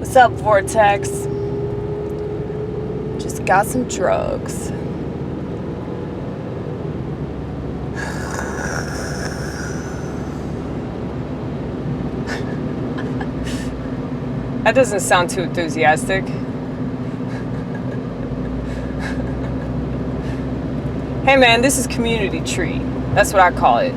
What's up, Vortex? Just got some drugs. That doesn't sound too enthusiastic. Hey man, this is community tree. That's what I call it.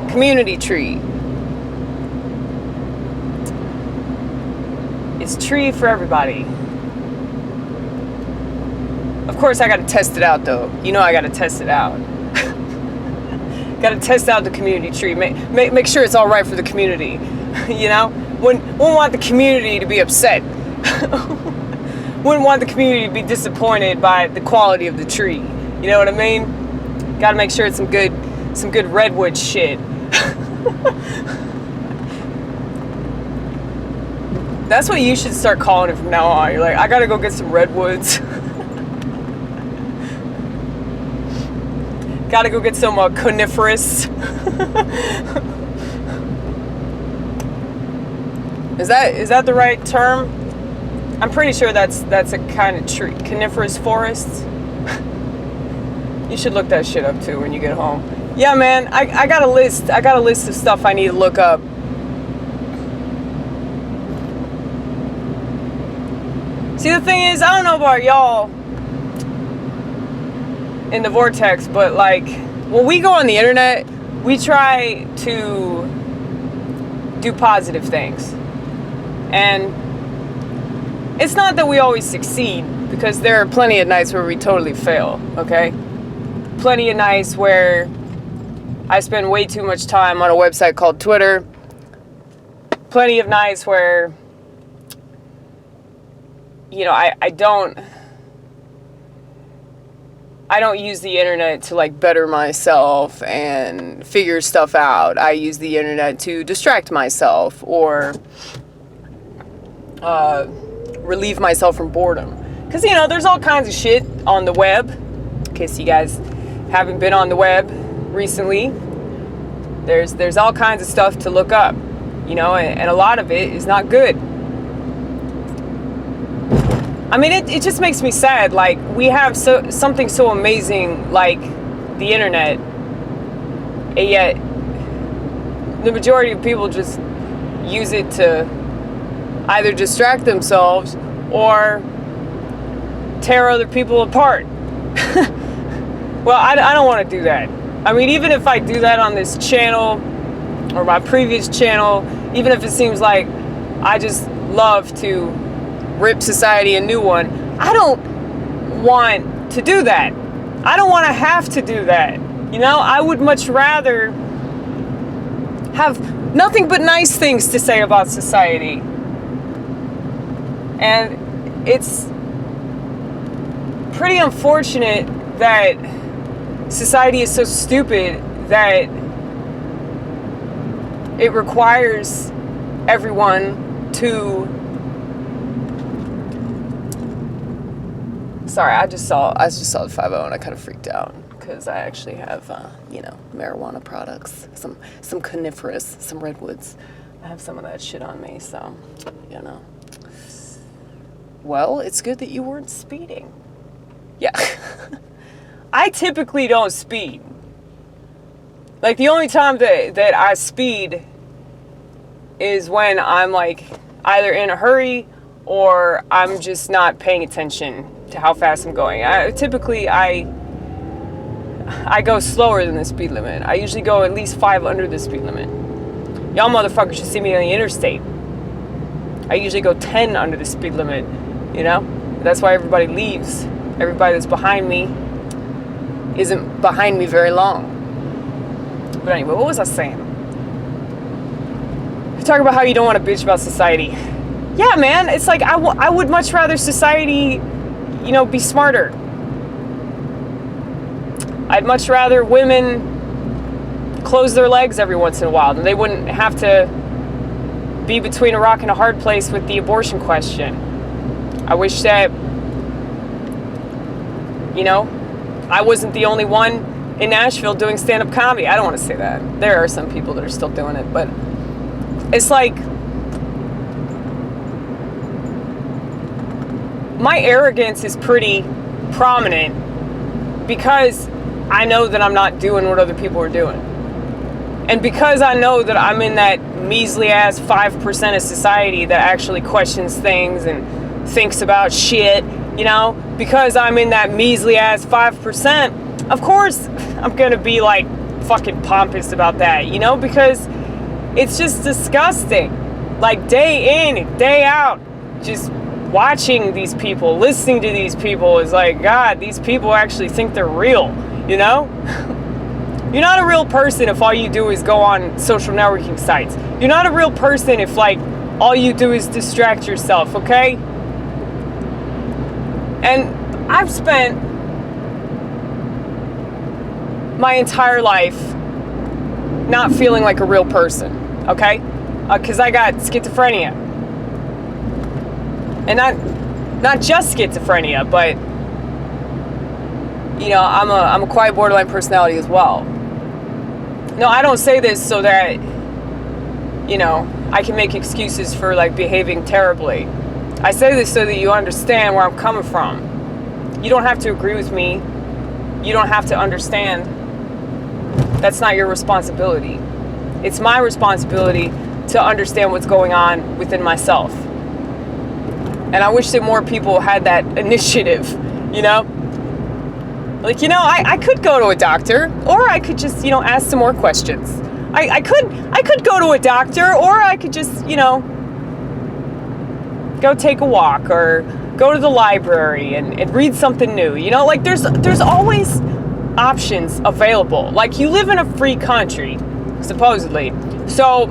Community tree. It's tree for everybody. Of course, I gotta test it out though. You know I gotta test it out. Gotta test out the community tree. Make sure it's all right for the community. You know? Wouldn't want the community to be upset. Wouldn't want the community to be disappointed by the quality of the tree. You know what I mean? Gotta make sure it's some good redwood shit. That's what you should start calling it from now on. You're like, I gotta go get some redwoods. Gotta go get some coniferous. Is that the right term? I'm pretty sure that's a kind of tree. Coniferous forests. You should look that shit up too when you get home. Yeah, man, I got a list. I got a list of stuff I need to look up. See, the thing is, I don't know about y'all in the vortex, but like when we go on the internet, we try to do positive things. And it's not that we always succeed, because there are plenty of nights where we totally fail, okay? Plenty of nights where I spend way too much time on a website called Twitter. Plenty of nights where, you know, I don't use the internet to like better myself and figure stuff out. I use the internet to distract myself or relieve myself from boredom. Because, you know, there's all kinds of shit on the web. In case you guys haven't been on the web recently, there's all kinds of stuff to look up, you know, and a lot of it is not good. I mean, it just makes me sad. Like, we have something so amazing like the internet, and yet the majority of people just use it to either distract themselves or tear other people apart. Well, I don't want to do that. I mean, even if I do that on this channel or my previous channel, even if it seems like I just love to rip society a new one, I don't want to do that. I don't want to have to do that. You know, I would much rather have nothing but nice things to say about society. And it's pretty unfortunate that society is so stupid that it requires everyone to... Sorry, I just saw the 5-0 and I kind of freaked out because I actually have, you know, marijuana products, some coniferous, some redwoods. I have some of that shit on me, so, you know. Well, it's good that you weren't speeding. Yeah. I typically don't speed. Like, the only time that I speed is when I'm, like, either in a hurry or I'm just not paying attention to how fast I'm going. Typically, I go slower than the speed limit. I usually go at least 5 under the speed limit. Y'all motherfuckers should see me on the interstate. I usually go 10 under the speed limit, you know? That's why everybody leaves. Everybody that's behind me isn't behind me very long. But anyway, what was I saying? You're talking about how you don't want to bitch about society. Yeah, man, it's like I would much rather society, you know, be smarter. I'd much rather women close their legs every once in a while, and they wouldn't have to be between a rock and a hard place with the abortion question. I wish that, you know, I wasn't the only one in Nashville doing stand-up comedy. I don't want to say that. There are some people that are still doing it, but it's like, my arrogance is pretty prominent because I know that I'm not doing what other people are doing. And because I know that I'm in that measly-ass 5% of society that actually questions things and thinks about shit, you know, because I'm in that measly-ass 5%, of course I'm gonna be like fucking pompous about that, you know, because it's just disgusting. Like day in, day out, just watching these people, listening to these people is like, God, these people actually think they're real, you know? You're not a real person if all you do is go on social networking sites. You're not a real person if, like, all you do is distract yourself, okay? And I've spent my entire life not feeling like a real person, okay? Because I got schizophrenia. And not just schizophrenia, but, you know, I'm a quiet borderline personality as well. No, I don't say this so that, you know, I can make excuses for, like, behaving terribly. I say this so that you understand where I'm coming from. You don't have to agree with me. You don't have to understand. That's not your responsibility. It's my responsibility to understand what's going on within myself. And I wish that more people had that initiative, you know? Like, you know, I could go to a doctor, or I could just, you know, ask some more questions. I could go to a doctor, or I could just, you know, go take a walk, or go to the library and read something new. You know, like there's always options available. Like, you live in a free country, supposedly. So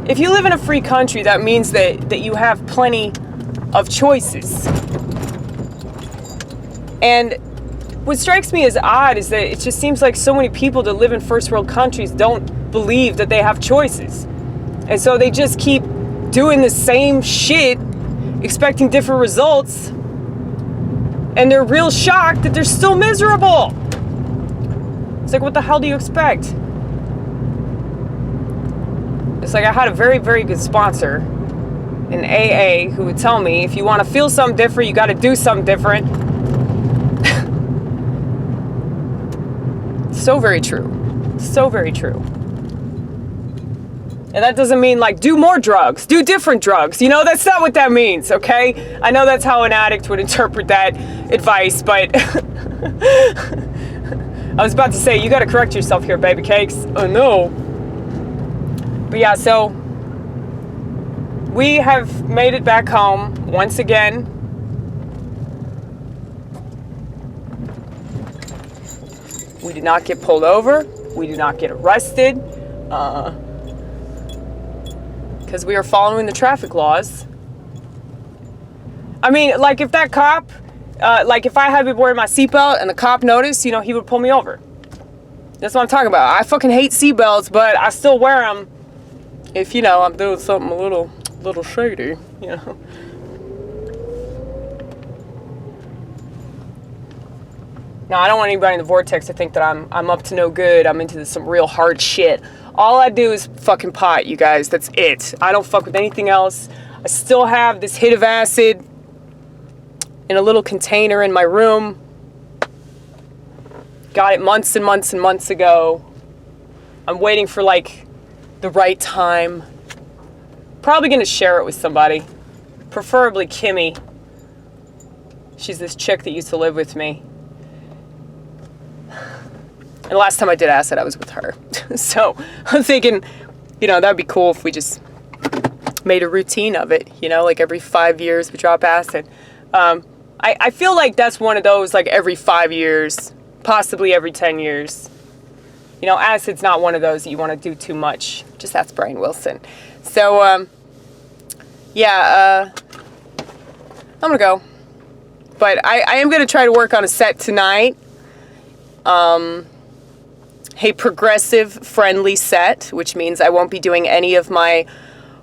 if you live in a free country, that means that you have plenty of choices. And what strikes me as odd is that it just seems like so many people that live in first world countries don't believe that they have choices. And so they just keep doing the same shit, expecting different results, and they're real shocked that they're still miserable. It's like, what the hell do you expect? It's like, I had a very, very good sponsor in AA who would tell me, if you want to feel something different, you got to do something different. So very true. So very true. And that doesn't mean, like, do more drugs, do different drugs. You know, that's not what that means, okay? I know that's how an addict would interpret that advice, but I was about to say, you got to correct yourself here, baby cakes. Oh, no. But yeah, so we have made it back home once again. We did not get pulled over. We did not get arrested. Because we are following the traffic laws. I mean, like, if that cop, like, if I had been wearing my seatbelt and the cop noticed, you know, he would pull me over. That's what I'm talking about. I fucking hate seatbelts, but I still wear them if, you know, I'm doing something a little shady, you know. Now, I don't want anybody in the vortex to think that I'm up to no good. I'm into some real hard shit. All I do is fucking pot, you guys. That's it. I don't fuck with anything else. I still have this hit of acid in a little container in my room. Got it months and months and months ago. I'm waiting for, like, the right time. Probably gonna share it with somebody. Preferably Kimmy. She's this chick that used to live with me. And the last time I did acid, I was with her. So I'm thinking, you know, that'd be cool if we just made a routine of it. You know, like every 5 years we drop acid. I feel like that's one of those, like, every 5 years, possibly every 10 years. You know, acid's not one of those that you want to do too much. Just ask Brian Wilson. So, yeah, I'm going to go. But I am going to try to work on a set tonight. A progressive friendly set, which means I won't be doing any of my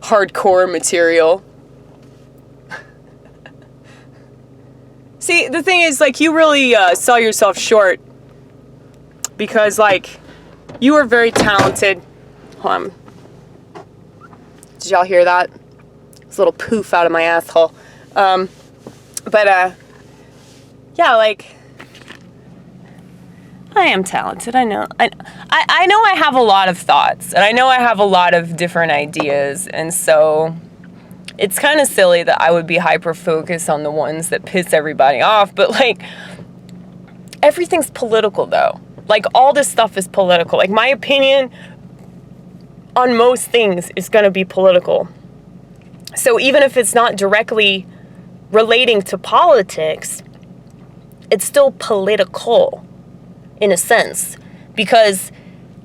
hardcore material. See, the thing is, like, you really sell yourself short because, like, you are very talented. Hold on. Did y'all hear that? This little poof out of my asshole. Yeah, like, I am talented. I know. I know I have a lot of thoughts, and I know I have a lot of different ideas, and so it's kind of silly that I would be hyper-focused on the ones that piss everybody off, but, like, everything's political, though. Like, all this stuff is political. Like, my opinion on most things is going to be political. So even if it's not directly relating to politics, it's still political in a sense, because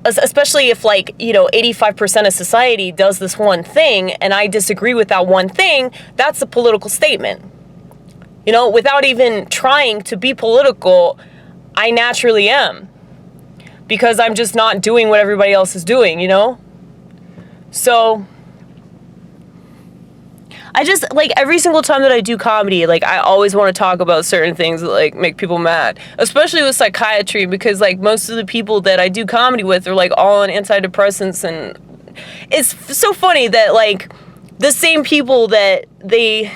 especially if, like, you know, 85% of society does this one thing and I disagree with that one thing, that's a political statement. You know, without even trying to be political, I naturally am, because I'm just not doing what everybody else is doing, you know? So I just, like, every single time that I do comedy, like, I always want to talk about certain things that, like, make people mad. Especially with psychiatry, because, like, most of the people that I do comedy with are, like, all on antidepressants, and it's so funny that, like, the same people that they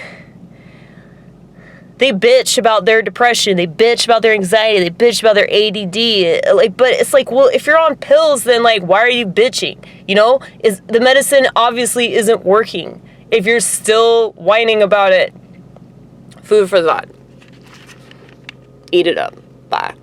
bitch about their depression, they bitch about their anxiety, they bitch about their ADD, like, but it's like, well, if you're on pills, then, like, why are you bitching? You know, the medicine obviously isn't working if you're still whining about it. Food for thought. Eat it up. Bye.